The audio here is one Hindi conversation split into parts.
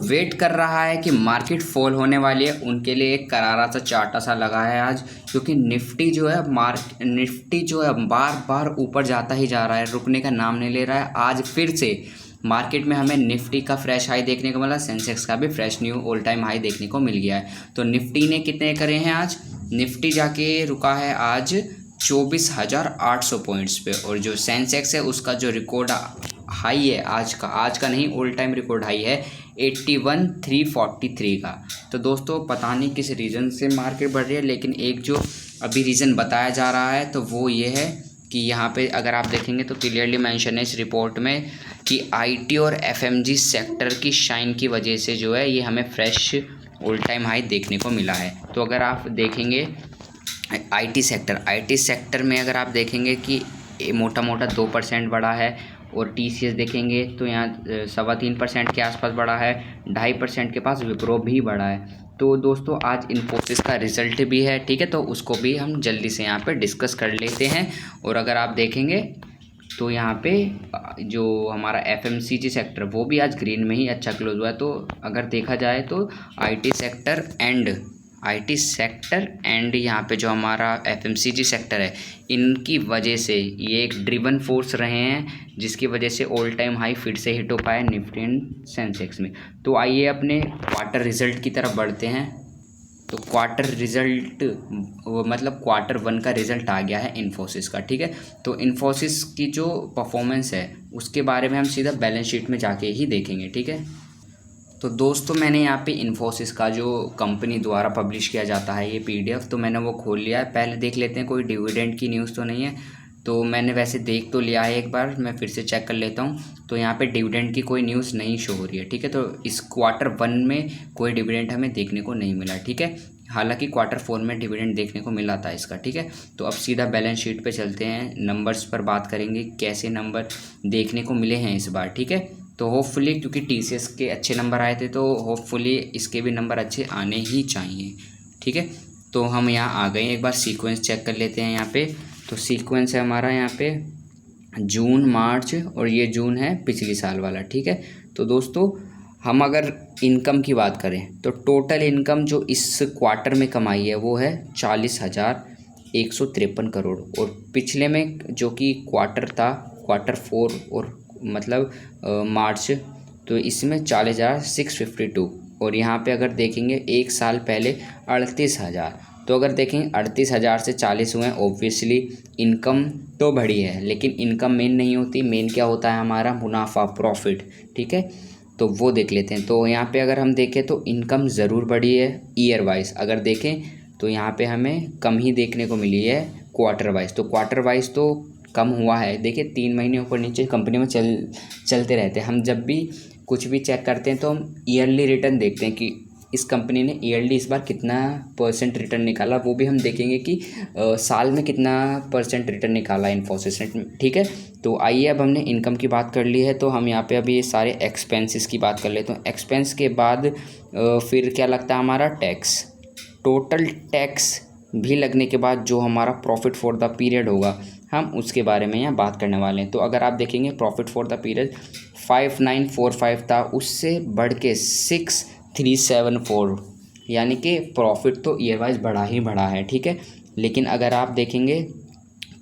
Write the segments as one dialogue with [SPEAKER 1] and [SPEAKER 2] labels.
[SPEAKER 1] वेट कर रहा है कि मार्केट फॉल होने वाली है, उनके लिए एक करारा सा चार्टा सा लगा है आज, क्योंकि निफ्टी जो है बार बार ऊपर जाता ही जा रहा है, रुकने का नाम नहीं ले रहा है। आज फिर से मार्केट में हमें निफ्टी का फ्रेश हाई देखने को मिला, सेंसेक्स का भी fresh knew all time high देखने को मिल गया है। तो निफ्टी ने कितने करे हैं आज? निफ्टी जाके रुका है आज 24,800 पॉइंट्स पे, और जो सेंसेक्स है उसका जो रिकॉर्ड हाई है आज का नहीं, ऑल टाइम रिकॉर्ड हाई है 81,343 का। तो दोस्तों पता नहीं किस रीज़न से मार्केट बढ़ रही है, लेकिन एक जो अभी रीज़न बताया जा रहा है तो वो ये है कि यहाँ पे अगर आप देखेंगे तो क्लियरली मेंशन है इस रिपोर्ट में कि आईटी और एफएमजी सेक्टर की शाइन की वजह से जो है ये हमें फ्रेश ऑल टाइम हाई देखने को मिला है। तो अगर आप देखेंगे आईटी सेक्टर में अगर आप देखेंगे कि मोटा मोटा 2% बढ़ा है, और टीसीएस देखेंगे तो यहाँ 3.25% के आसपास बढ़ा है, 2.5% के पास विप्रो भी बढ़ा है। तो दोस्तों आज इन्फोसिस का रिजल्ट भी है, ठीक है, तो उसको भी हम जल्दी से यहाँ पे डिस्कस कर लेते हैं। और अगर आप देखेंगे तो यहाँ पे जो हमारा एफएमसीजी सेक्टर वो भी आज ग्रीन में ही अच्छा क्लोज हुआ है। तो अगर देखा जाए तो आईटी सेक्टर एंड यहाँ पे जो हमारा एफएमसीजी सेक्टर है, इनकी वजह से ये एक ड्रिवन फोर्स रहे हैं, जिसकी वजह से ऑल टाइम हाई फिर से हिट हो पाया निफ्टी एंड सेंसेक्स में। तो आइए अपने क्वार्टर रिजल्ट की तरफ बढ़ते हैं। तो क्वार्टर 1 का रिज़ल्ट आ गया है इन्फोसिस का, ठीक है। तो इन्फोसिस की जो परफॉर्मेंस है उसके बारे में हम सीधा बैलेंस शीट में जाके ही देखेंगे, ठीक है। तो दोस्तों मैंने यहाँ पे इन्फोसिस का जो कंपनी द्वारा पब्लिश किया जाता है ये पीडीएफ, तो मैंने वो खोल लिया है। पहले देख लेते हैं कोई डिविडेंड की न्यूज़ तो नहीं है। तो मैंने वैसे देख तो लिया है, एक बार मैं फिर से चेक कर लेता हूँ। तो यहाँ पे डिविडेंड की कोई न्यूज़ नहीं शो हो रही है, ठीक है। तो इस क्वार्टर 1 में कोई डिविडेंड हमें देखने को नहीं मिला, ठीक है। हालांकि क्वार्टर 4 में डिविडेंड देखने को मिला था इसका, ठीक है। तो अब सीधा बैलेंस शीट पे चलते हैं, नंबर्स पर बात करेंगे कैसे नंबर देखने को मिले हैं इस बार, ठीक है। तो होपफुली क्योंकि टीसीएस के अच्छे नंबर आए थे, तो होपफुली इसके भी नंबर अच्छे आने ही चाहिए, ठीक है। तो हम यहाँ आ गए, एक बार सीक्वेंस चेक कर लेते हैं यहाँ पे। तो सीक्वेंस है हमारा यहाँ पे जून, मार्च, और ये जून है पिछली साल वाला, ठीक है। तो दोस्तों हम अगर इनकम की बात करें तो टोटल इनकम जो इस क्वार्टर में कमाई है वो है 40,153 करोड़, और पिछले में जो कि क्वार्टर था क्वार्टर 4 और मार्च, तो इसमें 40,652, और यहाँ पे अगर देखेंगे एक साल पहले 38,000। तो अगर देखें 38,000 से 40 हुए, ऑब्वियसली इनकम तो बढ़ी है, लेकिन इनकम मेन नहीं होती, मेन क्या होता है हमारा मुनाफा, प्रॉफिट, ठीक है। तो वो देख लेते हैं। तो यहाँ पे अगर हम देखें तो इनकम ज़रूर बढ़ी है ईयर वाइज, अगर देखें तो यहाँ पे हमें कम ही देखने को मिली है क्वार्टर वाइज। तो क्वार्टर वाइज तो कम हुआ है, देखिए 3 महीने ऊपर नीचे कंपनी में चलते रहते हैं। हम जब भी कुछ भी चेक करते हैं तो हम ईयरली रिटर्न देखते हैं कि इस कंपनी ने ईयरली इस बार कितना % रिटर्न निकाला, वो भी हम देखेंगे कि साल में कितना % रिटर्न निकाला इन्फोसिस ने, ठीक है। तो आइए अब हमने इनकम की बात कर ली है, तो हम यहाँ पे अभी ये सारे एक्सपेंसेस की बात कर लेते हैं। तो एक्सपेंस के बाद फिर क्या लगता है हमारा टैक्स, टोटल टैक्स भी लगने के बाद जो हमारा प्रॉफिट फॉर द पीरियड होगा, हम उसके बारे में यहाँ बात करने वाले हैं। तो अगर आप देखेंगे प्रॉफिट फॉर द पीरियड 5945 था, उससे बढ़ के 6374, यानी कि प्रॉफिट तो ईयर वाइज बढ़ा ही बढ़ा है, ठीक है। लेकिन अगर आप देखेंगे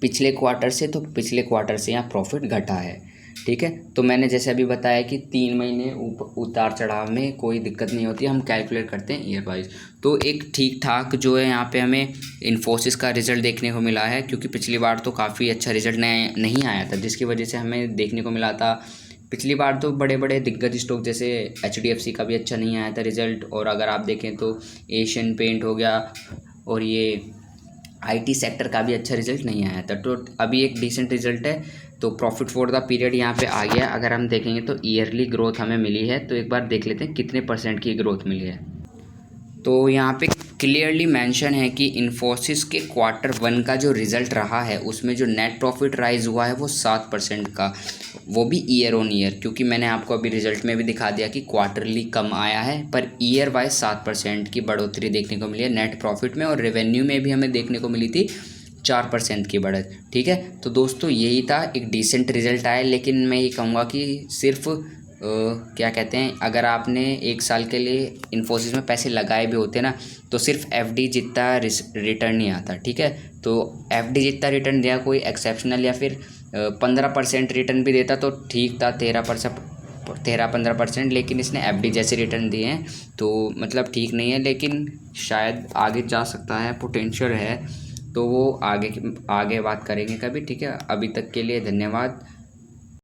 [SPEAKER 1] पिछले क्वार्टर से, तो पिछले क्वार्टर से यहाँ प्रॉफिट घटा है, ठीक है। तो मैंने जैसे अभी बताया कि 3 महीने उतार चढ़ाव में कोई दिक्कत नहीं होती, हम कैलकुलेट करते हैं ईयर वाइज। तो एक ठीक ठाक जो है यहाँ पे हमें इन्फोसिस का रिज़ल्ट देखने को मिला है, क्योंकि पिछली बार तो काफ़ी अच्छा रिज़ल्ट नहीं आया था, जिसकी वजह से हमें देखने को मिला था। पिछली बार तो बड़े बड़े दिग्गज स्टॉक जैसे HDFC का भी अच्छा नहीं आया था रिज़ल्ट, और अगर आप देखें तो एशियन पेंट हो गया और ये आईटी सेक्टर का भी अच्छा रिज़ल्ट नहीं आया था। तो अभी एक डिसेंट रिज़ल्ट है। तो प्रॉफिट फॉर द पीरियड यहाँ पे आ गया। अगर हम देखेंगे तो ईयरली ग्रोथ हमें मिली है, तो एक बार देख लेते हैं कितने % की ग्रोथ मिली है। तो यहाँ पे क्लियरली मेंशन है कि इन्फोसिस के क्वार्टर 1 का जो रिज़ल्ट रहा है उसमें जो नेट प्रॉफिट राइज हुआ है वो 7% का, वो भी ईयर ऑन ईयर, क्योंकि मैंने आपको अभी रिजल्ट में भी दिखा दिया कि क्वार्टरली कम आया है, पर ईयर वाइज 7% की बढ़ोतरी देखने को मिली है नेट प्रॉफिट में, और रेवेन्यू में भी हमें देखने को मिली थी 4% की बढ़त, ठीक है। तो दोस्तों यही था, एक डिसेंट रिजल्ट आया, लेकिन मैं ये कहूँगा कि सिर्फ क्या कहते हैं, अगर आपने 1 साल के लिए इन्फोसिस में पैसे लगाए भी होते ना, तो सिर्फ एफडी जितना रिटर्न नहीं आता, ठीक है। तो एफडी जितना रिटर्न दिया, कोई एक्सेप्शनल या फिर 15% रिटर्न भी देता तो ठीक था, 13-15%, लेकिन इसने एफडी जैसे रिटर्न दिए हैं तो मतलब ठीक नहीं है, लेकिन शायद आगे जा सकता है, पोटेंशियल है, तो वो आगे बात करेंगे कभी, ठीक है। अभी तक के लिए धन्यवाद।